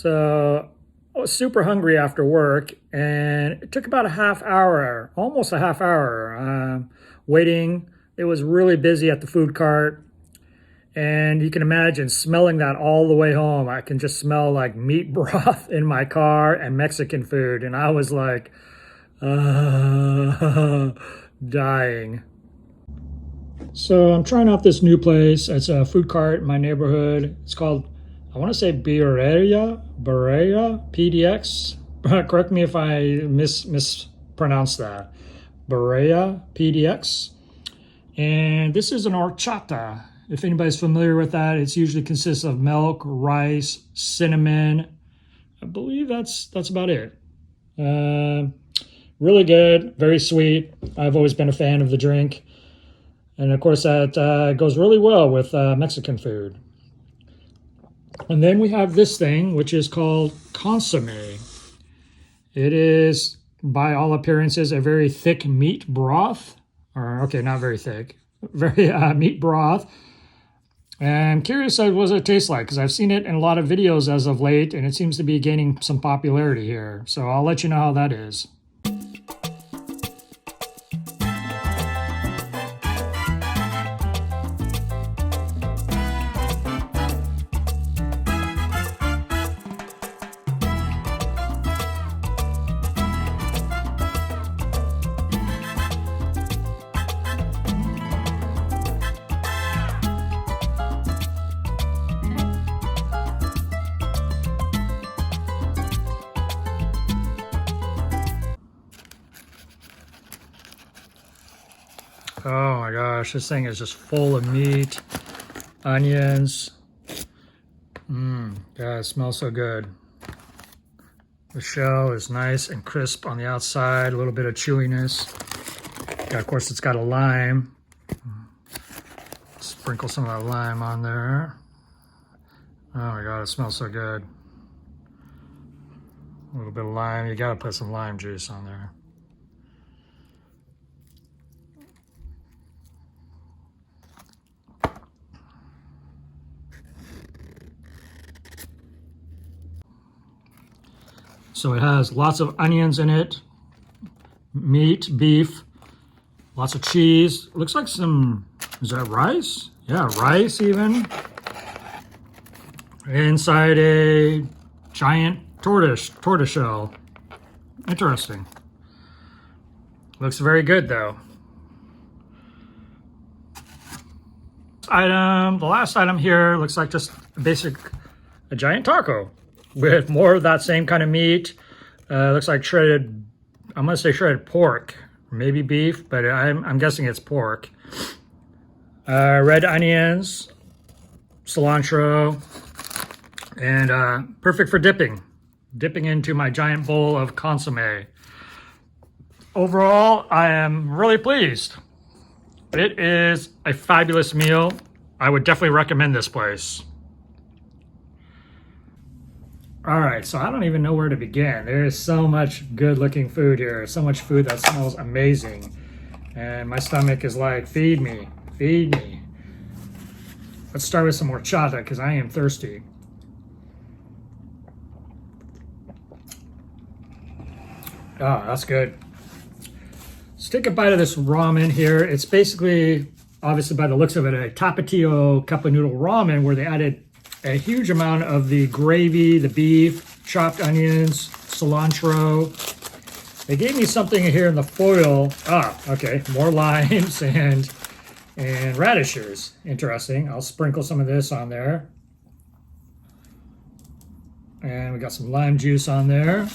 So I was super hungry after work, and it took about a half hour, almost a half hour, waiting. It was really busy at the food cart, and you can imagine smelling that all the way home. I can just smell like meat broth in my car and Mexican food, and I was like, dying. So I'm trying out this new place. It's a food cart in my neighborhood. It's called, I want to say Birrieria PDX. Correct me if I mispronounce that. Birrieria PDX. And this is an horchata. If anybody's familiar with that, it usually consists of milk, rice, cinnamon. I believe that's about it. Really good, very sweet. I've always been a fan of the drink. And of course that goes really well with Mexican food. And then we have this thing, which is called consomme. It is, by all appearances, a very thick meat broth. Or, okay, not very thick. Very meat broth. And I'm curious what it tastes like, because I've seen it in a lot of videos as of late, and it seems to be gaining some popularity here. So I'll let you know how that is. Oh my gosh, this thing is just full of meat, onions. God, it smells so good. The shell is nice and crisp on the outside, a little bit of chewiness. Yeah, of course, it's got a lime. Sprinkle some of that lime on there. Oh my God, it smells so good. A little bit of lime, you gotta put some lime juice on there. So it has lots of onions in it, meat, beef, lots of cheese. It looks like some, is that rice? Yeah, rice even. Inside a giant tortoise shell. Interesting. Looks very good though. The last item here looks like just a giant taco with more of that same kind of meat. Looks like shredded, I'm gonna say shredded pork, maybe beef, but I'm guessing it's pork. Red onions, cilantro, and perfect for dipping into my giant bowl of consomme. Overall, I am really pleased. It is a fabulous meal. I would definitely recommend this place. All right, so I don't even know where to begin. There is so much good looking food here. So much food that smells amazing. And my stomach is like, feed me, feed me. Let's start with some horchata because I am thirsty. Oh, that's good. Let's take a bite of this ramen here. It's basically, obviously by the looks of it, a tapatio cup of noodle ramen where they added a huge amount of the gravy, the beef, chopped onions, cilantro. They gave me something here in the foil. Ah, okay, more limes and radishes. Interesting. I'll sprinkle some of this on there. And we got some lime juice on there.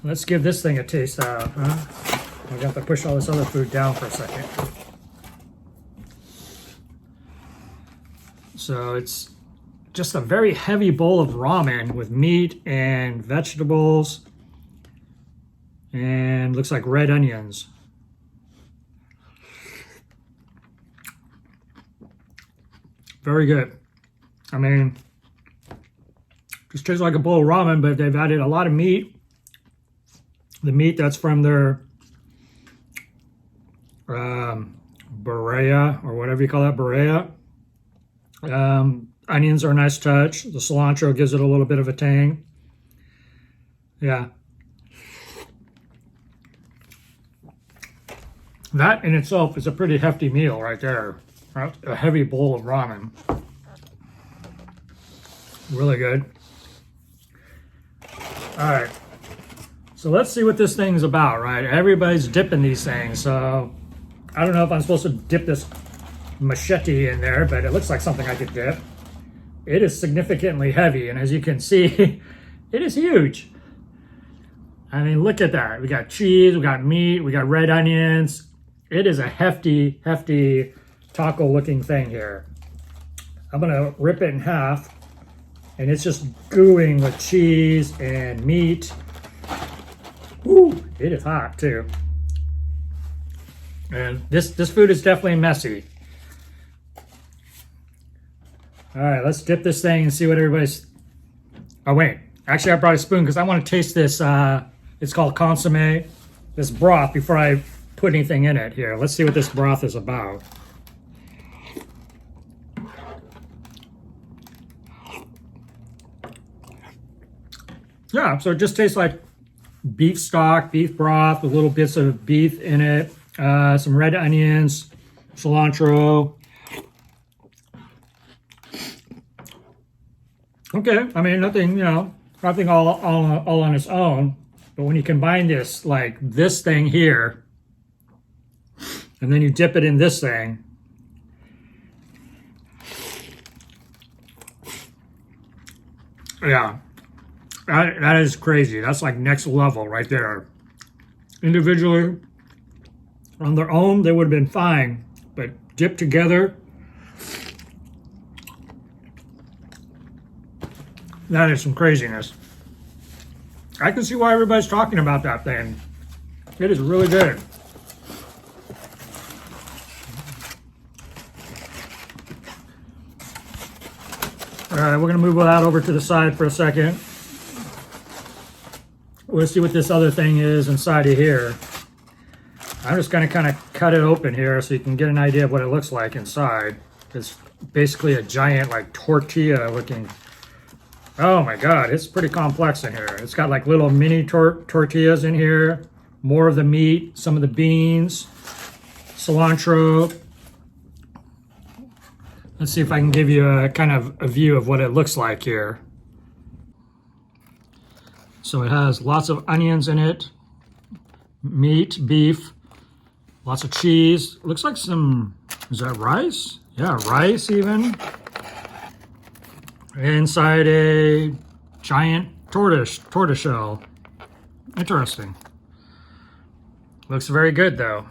Let's give this thing a taste out, huh? I got to push all this other food down for a second. So it's just a very heavy bowl of ramen with meat and vegetables and looks like red onions. Very good. I mean, just tastes like a bowl of ramen, but they've added a lot of meat. The meat that's from their birria, or whatever you call that, birria. onions are a nice touch. The cilantro gives it a little bit of a tang. Yeah. That in itself is a pretty hefty meal right there. That's a heavy bowl of ramen. Really good. All right. So let's see what this thing's about, right? Everybody's dipping these things. So I don't know if I'm supposed to dip this machete in there, but it looks like something I could dip. It is significantly heavy, and as you can see, it is huge. I mean, look at that. We got cheese, we got meat, we got red onions. It is a hefty, hefty taco-looking thing here. I'm gonna rip it in half, and it's just gooing with cheese and meat. Ooh, it is hot too. And this food is definitely messy. All right, let's dip this thing and see what everybody's... Oh wait, actually I brought a spoon because I want to taste this, it's called consomme, this broth, before I put anything in it here. Let's see what this broth is about. Yeah, so it just tastes like beef stock, beef broth with little bits of beef in it, some red onions, cilantro. Okay, I mean, nothing, nothing all on its own. But when you combine this, like this thing here, and then you dip it in this thing, yeah, that is crazy. That's like next level right there. Individually, on their own, they would have been fine, but dipped together, that is some craziness. I can see why everybody's talking about that thing. It is really good. All right, we're gonna move that over to the side for a second. We'll see what this other thing is inside of here. I'm just gonna kind of cut it open here so you can get an idea of what it looks like inside. It's basically a giant like tortilla looking. Oh my God, it's pretty complex in here. It's got like little mini tortillas in here, more of the meat, some of the beans, cilantro. Let's see if I can give you a kind of a view of what it looks like here. So it has lots of onions in it, meat, beef, lots of cheese. Looks like some, is that rice? Yeah, rice even. Inside a giant tortoise shell. Interesting. Looks very good though.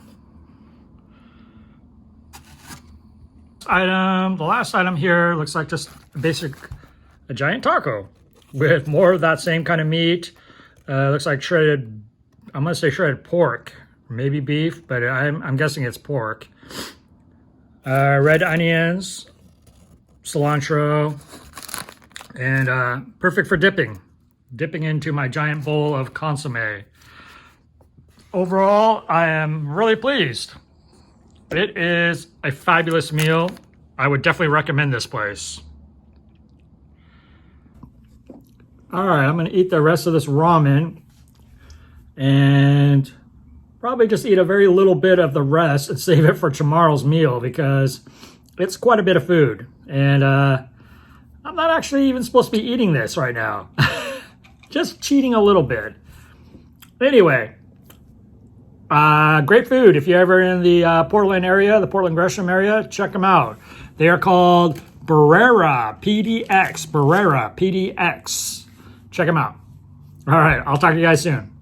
The last item here looks like just a giant taco with more of that same kind of meat. Looks like shredded, I'm gonna say shredded pork, maybe beef, but I'm guessing it's pork. Red onions, cilantro, and perfect for dipping into my giant bowl of consomme. Overall, I am really pleased. It is a fabulous meal. I would definitely recommend this place. All right, I'm gonna eat the rest of this ramen and probably just eat a very little bit of the rest and save it for tomorrow's meal because it's quite a bit of food. And I'm not actually even supposed to be eating this right now. Just cheating a little bit. Anyway, great food. If you're ever in the Portland area, the Portland Gresham area, check them out. They are called Birrieria PDX. Birrieria PDX. Check them out. All right, I'll talk to you guys soon.